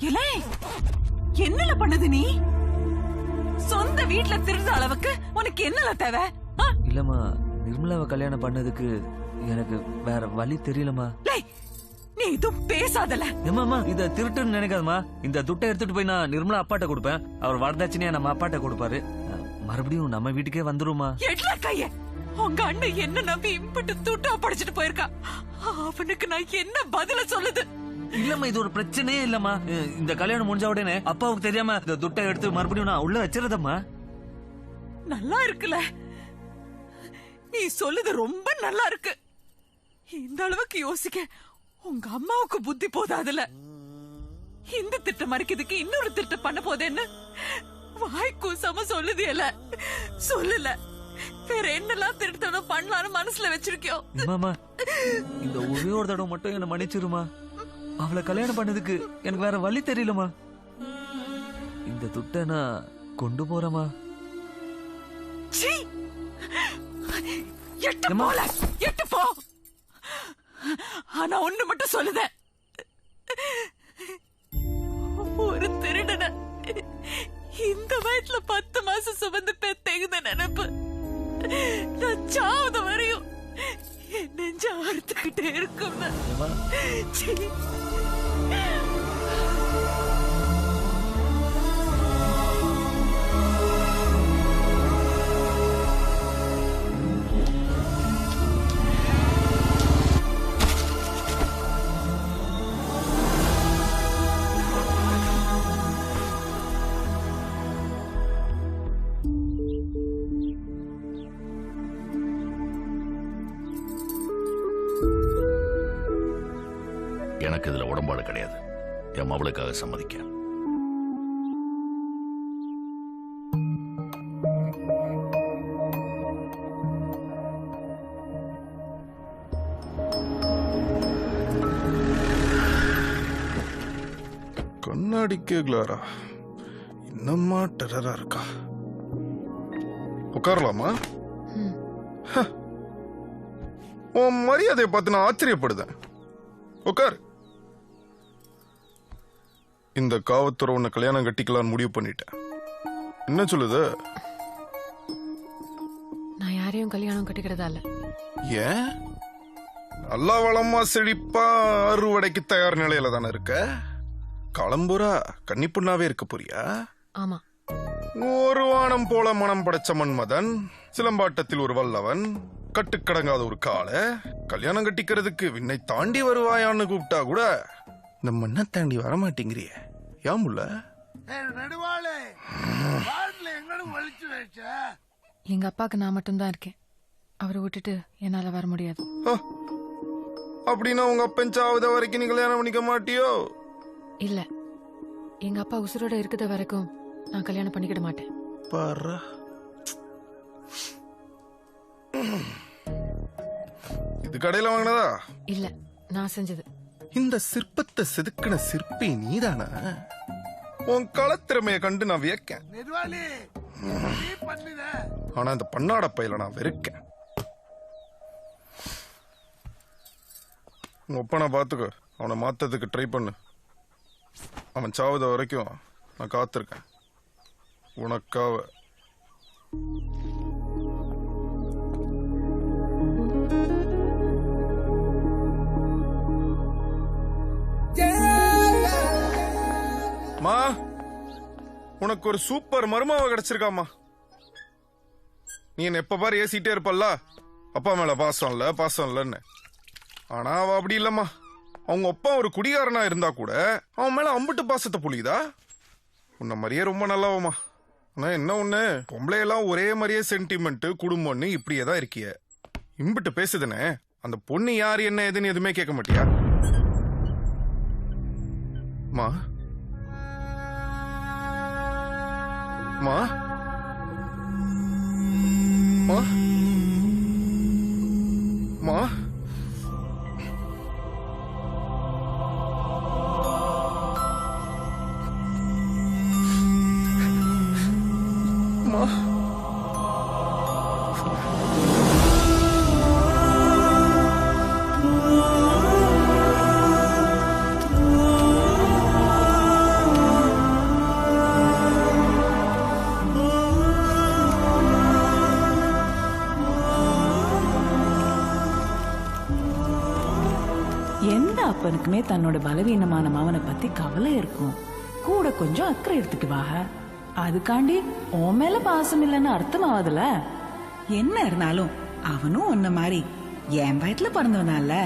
இலே, என்னல பண்ணது நீ? சொந்த வீட்டுல திருந்த அளவுக்கு உனக்கு என்னல தேவை? இல்லம்மா, நிர்மலாவை கல்யாணம் பண்ணதுக்கு எனக்கு வேற வழி தெரியலமா. நீ இதுவும் பேசாதல. ஏமாமா, இத திருட்டுன்னு நினைக்காதமா. இந்த துட்டை எடுத்துட்டு போய் நான் நிர்மலா அப்பாட்ட கொடுப்பேன். அவர் வரதட்சணையா நம்ம அப்பாட்ட கொடுப்பாரு. மறுபடியும் நம்ம வீட்டுக்கே வந்துருமா. எட்ல கைய. உங்க அண்ணன் என்ன நம்பி இம்பிட்டு துட்டா படிச்சுட்டு போயிருக்கா. அவனுக்கு நான் என்ன பதில சொல்லுது? இல்லம்மா, இது ஒரு பிரச்சனையே இல்லம்மா. இந்த கல்யாணம் முடிஞ்ச உடனே அப்பாவுக்கு தெரியாம இந்த துட்டை எடுத்து மறுபடியும் நான் உள்ள வச்சிருந்தம்மா. நல்லா இருக்குல்ல, நீ சொல்லுது ரொம்ப நல்லா இருக்கு. இந்த அளவுக்கு யோசிக்க உங்க அம்மாவுக்கு புத்தி போதாதுல. இந்த திட்டம் மறைக்கிறதுக்கு இன்னொரு திட்டம் பண்ண போதேன்னு வாய்க்கூசாம சொல்லுது. இல்ல சொல்லல, வேற என்னெல்லாம் திருத்தணும் பண்ணலாம்னு மனசுல வச்சிருக்கியோ. இந்த ஒரே ஒரு தடவை மட்டும் என்ன மன்னிச்சிருமா. அவளை கல்யாணம் பண்ணதுக்கு எனக்கு வேற வழி தெரியலமா. இந்த துட்டை நான் கொண்டு போறமா. எட்டு போ. ஆனா ஒண்ணு மட்டும் சொல்லுத, ஒரு திருடன இந்த வயசுல 10 மாசம் சுமந்து பெத்தேங்குத நினைப்பு நான் சாவத வரையும் நெஞ்ச அறுத்துக்கிட்டே இருக்கும். எனக்கு இதுல உடன்பாடு கிடையாது. என் மவளுக்காக சம்மதிக்க. கண்ணாடி கேக்கலாரா? இன்னமா டெரரா இருக்கா? உட்காரலாமா? உன் மரியாதையை பார்த்து நான் ஆச்சரியப்படுதேன். உட்கார். இந்த காவத்துறை உன்னை கல்யாணம் கட்டிக்கலான்னு முடிவு பண்ணிட்டேன். என்ன சொல்லுது? நான் யாரையும் கல்யாணம் கட்டிக்கிறதா இல்ல. ஏன்? நல்லா வளமா செழிப்பா அறுவடைக்கு தயார் நிலையில தானே இருக்க. களம்புரா கன்னிப்புண்ணாவே இருக்க போறியா? ஆமா. ஒரு வானம் போல மனம் படைச்ச மன்மதன், சிலம்பாட்டத்தில் ஒரு வல்லவன், கட்டுக்கடங்காத ஒரு கால, கல்யாணம் கட்டிக்கிறதுக்கு விண்ணை தாண்டி வருவாயான்னு கூப்பிட்டா கூட இந்த மண்ணை தாண்டி வரமாட்டேங்கிறிய. ஏமுல்ல எங்க அப்பாக்கு நான் மட்டும்தான் இருக்கேன். அவரை விட்டுட்டு என்னால வர முடியாது. அப்படின்னா உங்க அப்பன் சாவத வரைக்கும் நீ கல்யாணம் பண்ணிக்க மாட்டியோ? இல்ல, எங்க அப்பா உசுரோட இருக்கிற வரைக்கும் நான் கல்யாணம் பண்ணிக்கிட மாட்டேன். பாரு, இது கடையில வாங்கினதா? இல்ல, நான் செஞ்சது. இந்த சிற்பத்தை செதுக்கின சிற்பி நீதானா? உன் களத்திறமைய கண்டு நான் வியக்கேன். ஆனா இந்த பன்னாட பையில நான் வெறுக்கேன். உங்க ஒப்பனை பாத்துக்க, அவனை மாத்ததுக்கு ட்ரை பண்ணு. அவன் சாவத வரைக்கும் நான் காத்திருக்கேன் உனக்காக. மா, உனக்கு ஒரு சூப்பர் மருமாவ கிடைச்சிருக்காமா. நீ என்ன எப்ப பாரு ஏசிட்டே இருப்பல்ல, அப்பா மேல பாசம் இல்ல பாசம் இல்லன்னு. ஆனா அவ அப்படி இல்லம்மா. அவங்க அப்பா ஒரு குடிகாரனா இருந்தா கூட அவன் மேல அம்புட்டு பாசத்தை புளியுதா. உன்ன மாதிரியே ரொம்ப நல்லாவமா. ஆனா என்ன ஒண்ணு, பொம்பளையெல்லாம் ஒரே மாதிரியே சென்டிமெண்ட் குடும்பம்னு இப்படியே தான் இருக்கிய. இம்பிட்டு பேசுதுனே, அந்த பொண்ணு யாரு என்ன ஏதுன்னு எதுவுமே கேட்க மாட்டியா? மா மா மா மா மா அப்பனுக்குமே தன்னோட பலவீனமான மவனை பத்தி கவலை இருக்கும். கூட கொஞ்சம் அக்கறை எடுத்துக்குவாக. அதுக்காண்டி உன் மேல பாசம் இல்லைன்னு அர்த்தம் ஆகுதுல. என்ன இருந்தாலும் அவனும் உன்ன மாதிரி என் வயத்துல பிறந்தவனால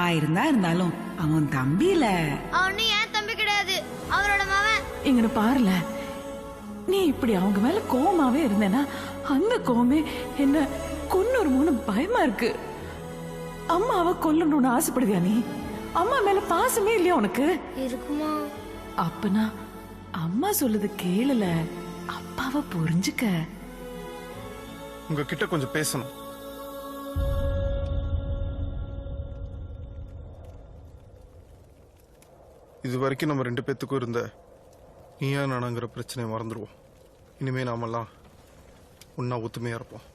ஆயிருந்தா இருந்தாலும் அவன் தம்பில. அவனு ஏன் தம்பி கிடையாது, அவரோட மகன். இங்கன்னு பாருல, நீ இப்படி அவங்க மேல கோவமாவே இருந்தேன்னா அந்த கோவமே என்ன கொன்னுருமோன்னு பயமா இருக்கு. அம்மாவை கொல்லணும்னு ஆசைப்படுவியா நீ? அம்மா மேல பாசமே இல்லையா உனக்கு? இருக்குமா? அப்பனா அம்மா சொல்லுது கேளுல, அப்பாவை புரிஞ்சுக்க. உங்ககிட்ட கொஞ்சம் பேசணும். இது வரைக்கும் நம்ம 2 பேத்துக்கும் இருந்த நீயா நானாங்கிற பிரச்சனையை மறந்துடுவோம். இனிமே நாமெல்லாம் ஒன்னா ஒத்துமையா இருப்போம்.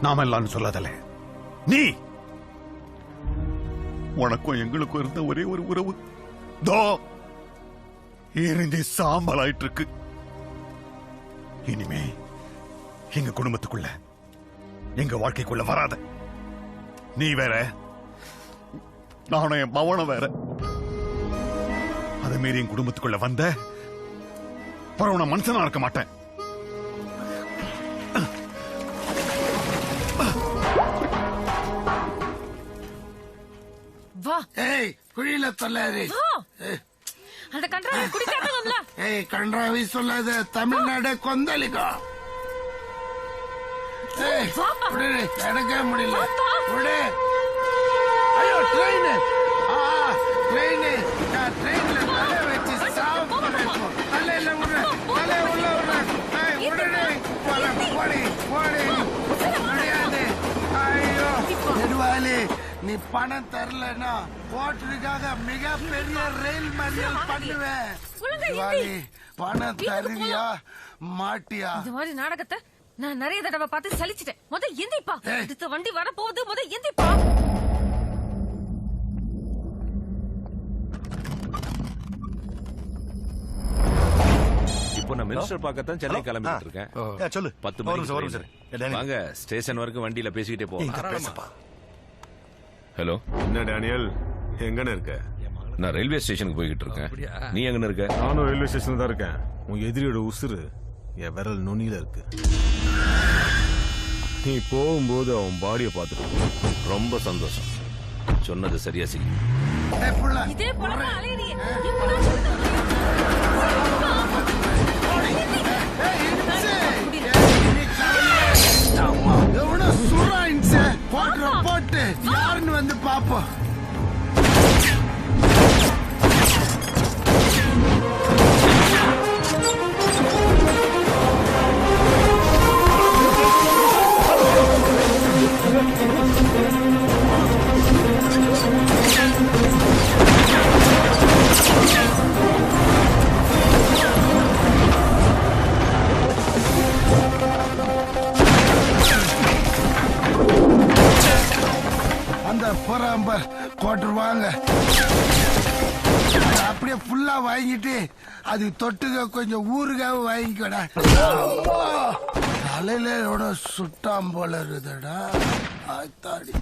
நாமெல்லாம் சொல்லாதல. நீ உனக்கும் எங்களுக்கும் இருந்த ஒரே ஒரு உறவு தோ எரிஞ்சு சாம்பலாயிட்டு இருக்கு. இனிமே எங்க குடும்பத்துக்குள்ள, எங்க வாழ்க்கைக்குள்ள வராத. நீ வேற, நானும் என் மவனும் வேற. அதை மீறி என் குடும்பத்துக்குள்ள வந்த பரவன மனுஷனா இருக்க மாட்டேன். வா. ஏய், குழியில சொல்லாது. அந்த கன்றாவை குடிக்காதவன்ல. ஏய், கன்றாவி சொல்லாத. தமிழ்நாடு கொந்தளிக்கும். ஏய், விடு, எடுக்க முடியல. விடு. ஐயோ, ட்ரெயின். ட்ரெயின். ட்ரெயின்ல தலை வச்சு சாவு பண்ணணும். தலையில விடு, தலை உள்ள விடு. ஏய், விடுடே. போடி, போடி. முடியாது. ஐயோ, நெடுவாலி, நீ பணம் தரலன்னா ஓட்டுக்காக மிகப்பெரிய ரயில் மறியல் பண்ணுவேன். நெடுவாலி, பணம் தருவியா மாட்டியா? இந்த மாதிரி நாடகத்தை நான் நிறைய தடவை பார்த்து சலிச்சிட்டேன். எந்திப்பா. அடுத்த வண்டி வர போகுது. எந்திப்பா. இப்போ நான் மினிஸ்டர் பார்க்கத்தான் சென்னை கிளம்பிட்டு இருக்கேன். சொல்லு. 10 மணிக்கு வாங்க. ஸ்டேஷன் வரைக்கும் வண்டியில பேசிக்கிட்டே போவோம். ஹலோ, என்ன டேனியல், எங்கன்னு இருக்க? நான் ரயில்வே ஸ்டேஷனுக்கு போய்கிட்டு இருக்கேன். நீ எங்கன்னு இருக்க? நானும் ரயில்வே ஸ்டேஷன் தான் இருக்கேன். உன் எதிரியோட உசுறு என் விரல் நுனியில இருக்கு. நீ போகும்போது அவன் பாடியை பார்த்துட்டு ரொம்ப சந்தோஷம். சொன்னது சரியா செய்யும். இதே போல அலையறியே. போட்டு யாருன்னு வந்து பாப்போம். போட்டுருவாங்க. அப்படியே ஃபுல்லா வாங்கிட்டு அது தொட்டுக்க கொஞ்சம் ஊருக்காக வாங்கிக்கடா. தலையில எவ்வளோ சுட்டாம் போல இருக்குதுடா. ஆத்தாடி.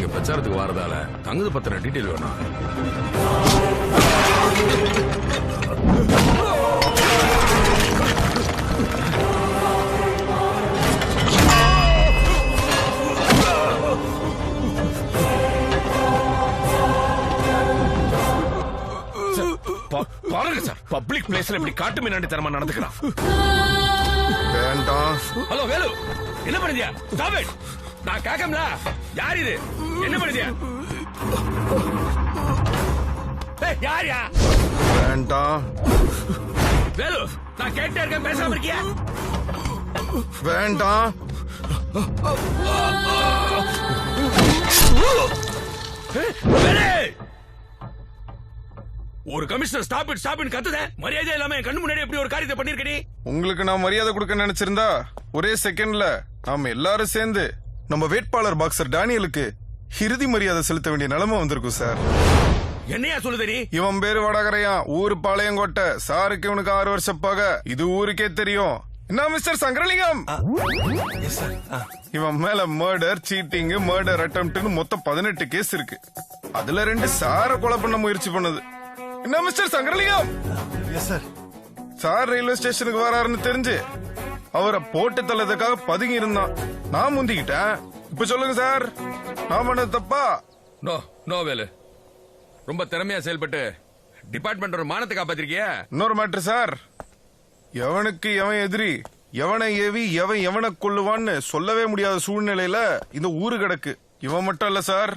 நீங்க பிரச்சாரத்துக்கு வரதால தங்குது பத்தின டீட்டெயில் வேணும். பாருங்க சார், பப்ளிக் பிளேஸ்ல இப்படி காட்டு மீனாண்டி தரமா நடந்துக்கிறான். வேண்டாம். ஹலோ வேலு, என்ன பண்ணுதியா? Stop it. நான் கேக்கம்ல, யார் இது? என்ன பண்ணுதியா? ஏய் யாரியா? வேண்டாம். வேலு, நான் கேட்டே இருக்கேன், பேசாம இருக்கியா? வேண்டாம். வேலு, ஒரு கமிஷனர் ஸ்டாப் இட் கத்துத, மரியாதை இல்லாம என் கண்ணு முன்னாடி எப்படி ஒரு காரியத்தை பண்ணிருக்கடி? உங்களுக்கு நான் மரியாதை கொடுக்க நினைச்சிருந்தா ஒரே செகண்ட்ல நாம எல்லாரும் சேர்ந்து நம்ம வேட்பாளர் பாக்ஸர் டேனியலுக்கு இறுதி மரியாதை செலுத்த வேண்டிய நிலைமை வந்திருக்கும் சார். என்னையா சொல்லுது நீ? இவன் பேரு வடகரையா, ஊரு பாளையங்கோட்டை. சாருக்கு இவனுக்கு 6 வருஷம் பாக. இது ஊருக்கே தெரியும். என்ன மிஸ்டர் சங்கரலிங்கம், இவன் மேல மர்டர், சீட்டிங், மர்டர் அட்டெம்ப்ட்னு மொத்தம் 18 கேஸ் இருக்கு. அதுல 2 சார கொலை பண்ண முயற்சி பண்ணது. என்ன மிஸ்டர் சங்கரலிங்கம், சார் ரயில்வே ஸ்டேஷனுக்கு வராருன்னு தெரிஞ்சு அவரை போட்டு தள்ளதுக்காக பதுங்கி இருந்தான். நான் முந்திக்கிட்டேன். இப்ப சொல்லுங்க சார், நான் பண்ணது தப்பா? நோ வேலு, ரொம்ப திறமையா செயல்பட்டு டிபார்ட்மெண்டோட மானத்தை காப்பாத்திருக்கிய. இன்னொரு மேட்ரு சார், எவனுக்கு எவன் எதிரி, எவனை ஏவி எவன் எவனை கொல்லுவான்னு சொல்லவே முடியாத சூழ்நிலையில இந்த ஊரு கிடக்கு. இவன் மட்டும் இல்ல சார்,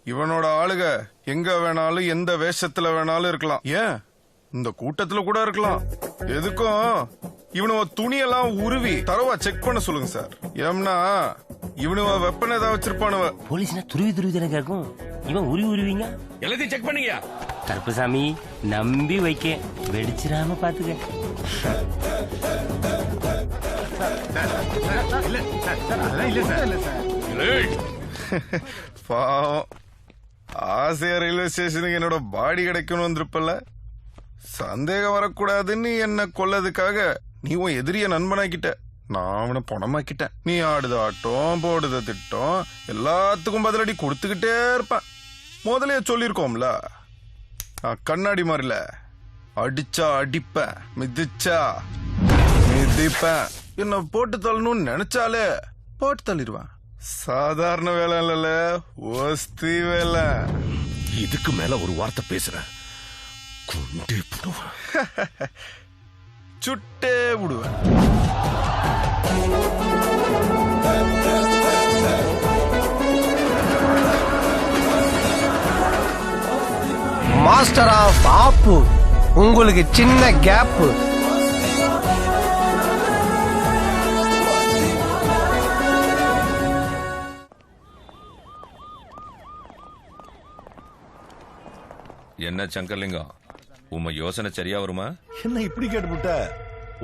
இவனோட ஆளுக எங்க வேணாலும் எந்த வேஷத்துல வேணாலும் இருக்கலாம். ஏன் இந்த கூட்டத்துல கூட இருக்கலாம். எதுக்கும் இவனுவ துணியெல்லாம் உருவி தரவா செக் பண்ண சொல்லுங்க சார். ஏம்னா இவனுவ வெப்பன் ஏதாவது வச்சிருப்பானுவ. போலீஸ்னா துருவி தானே கேட்கும். இவன் உருவிங்க எல்லாத்தையும் செக் பண்ணீங்க. கருப்பசாமி நம்பி வைக்க, வெடிச்சிடாம பாத்துக்க. பாவம், ஆசையா ரயில்வே ஸ்டேஷனுக்கு என்னோட பாடி கிடைக்கணும் வந்திருப்பல. சந்தேகம் வரக்கூடாதுன்னு என்ன கொல்லதுக்காக நீ உன் எதிரிய நண்பனாக்கிட்ட, நான் அவனை பணமாக்கிட்டேன். நீ ஆடுத ஆட்டம், போடுத திட்டம், எல்லாத்துக்கும் பதிலடி கொடுத்துக்கிட்டே இருப்பேன். முதலே சொல்லிருக்கோம்ல, நான் கண்ணாடி மாதிரில அடிச்சா அடிப்பேன், மிதிச்சா மிதிப்பேன். என்ன போட்டு தள்ளணும்னு நினைச்சாலே போட்டு தள்ளிடுவேன். சாதாரண வேலை இல்ல, ஒஸ்தி வேலை. இதுக்கு மேல ஒரு வார்த்தை பேசுறேன், கொண்டே போடுவேன். சுட்டே விடுவேன். மாஸ்டர் ஆஃப் ஆப்பு, உங்களுக்கு சின்ன கேப். என்ன சங்கர்லிங்கம், உங்க யோசனை சரியா வருமா? என்ன இப்படி கேட்டுவிட்ட?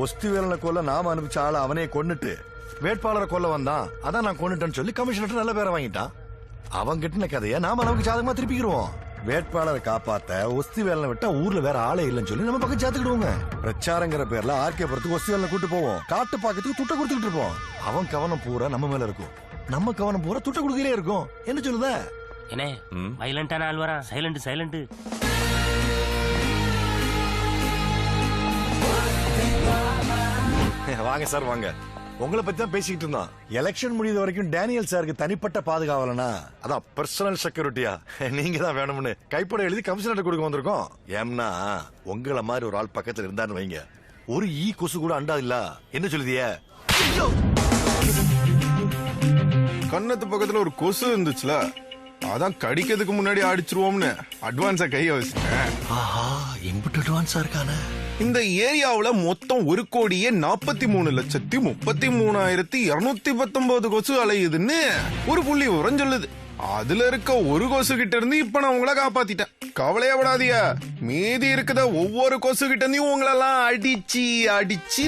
ஒஸ்தி வேலனை கொல்ல நாம அனுப்பிச்ச ஆள அவனே கொன்னுட்டு வேட்பாளரை கொல்ல வந்தான். அதான் நான் கொன்னுட்டேன்னு சொல்லி கமிஷனர் நல்ல பேரை வாங்கிட்டான். அவன் கிட்டின கதையை நாம நமக்கு சாதகமா திருப்பிக்கிறோம். வேட்பாளரை காப்பாத்த ஒஸ்தி வேலனை விட்டா ஊர்ல வேற ஆளே இல்லைன்னு சொல்லி நம்ம பக்கம் சேர்த்துக்கிடுவோங்க. பிரச்சாரங்கிற பேர்ல ஆர்கே புறத்துக்கு ஒஸ்தி வேலனை கூட்டு போவோம். காட்டு பாக்கத்துக்கு துட்ட கொடுத்துக்கிட்டு இருப்போம். அவன் கவனம் பூரா நம்ம மேல இருக்கும், நம்ம கவனம் பூரா துட்ட கொடுக்கலே இருக்கும். என்ன சொல்லுத? என்ன வைலண்டான ஆள் வரா? சைலண்ட். வாங்க சார் வாங்க. உங்களை பத்தி தான் பேசிக்கிட்டு இருந்தான். எலெக்ஷன் முடியுது வரைக்கும் டேனியல் சாருக்கு தனிப்பட்ட பாதுகாவலனா, அதான் பர்சனல் செக்யூரிட்டியா நீங்க தான் வேணும்னு கைப்பட எழுதி கமிஷனர் கொடுக்க வந்திருக்கோம். ஏம்னா உங்களை மாதிரி ஒரு ஆள் பக்கத்துல இருந்தான்னு வைங்க, ஒரு ஈ கொசு கூட அண்டா இல்ல. என்ன சொல்லுதிய? கண்ணத்து பக்கத்துல ஒரு கொசு இருந்துச்சுல, அதான் கடிக்கிறதுக்கு முன்னாடி அடிச்சிருவோம்னு அட்வான்ஸா கைய வச்சுட்டேன். எம்பிட்டு அட்வான்ஸா இருக்கானே. இந்த ஏரியாவுல மொத்தம் 1,33,33,219 கொசு அலையுதுன்னு ஒரு புள்ளி விவரம் சொல்லுது. அதுல இருக்க ஒரு கொசு கிட்ட இருந்து இப்ப நான் உங்களை காப்பாத்திட்டேன். கவலையே படாதீங்க, மீதி இருக்குத ஒவ்வொரு கொசு கிட்ட இருந்தும் உங்களெல்லாம் அடிச்சு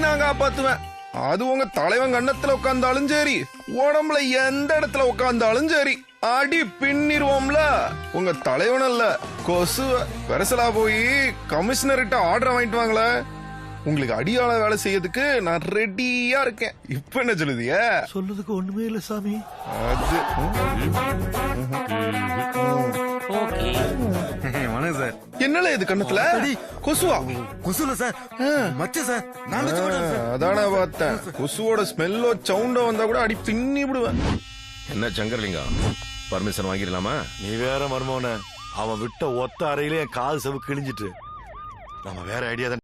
நான் காப்பாத்துவேன். அது உங்க தலைவன் கண்ணத்துல உட்கார்ந்தாலும் சரி, உடம்புல எந்த இடத்துல உட்கார்ந்தாலும் சரி, அடி பின்னிருவோம்ல. உங்க தலைவன் அல்ல கொசு. வெரசலா போய் கமிஷனர்கிட்ட ஆர்டர் வாங்கிட்டு வாங்களே. உங்களுக்கு அடியாள வேலை செய்யறதுக்கு நான் ரெடியா இருக்கேன். இப்ப என்ன சொல்லுதிய? சொல்றதுக்கு ஒண்ணுமே இல்ல சாமி. அது வணக்கம் சார். என்னல இது கண்ணத்துல கொசுவா? கொசுல சார், மச்ச சார். நான் அதான பார்த்தேன். கொசுவோட ஸ்மெல்லோ சவுண்டோ வந்தா கூட அடி பின்னி விடுவேன். என்ன சங்கரலிங்கம், பர்மிஷன் வாங்கிடலாமா? நீ வேற மர்மோன, அவன் விட்ட ஒத்த அறையிலே என் காது செவு கிழிஞ்சிட்டு. நம்ம வேற ஐடியா தான்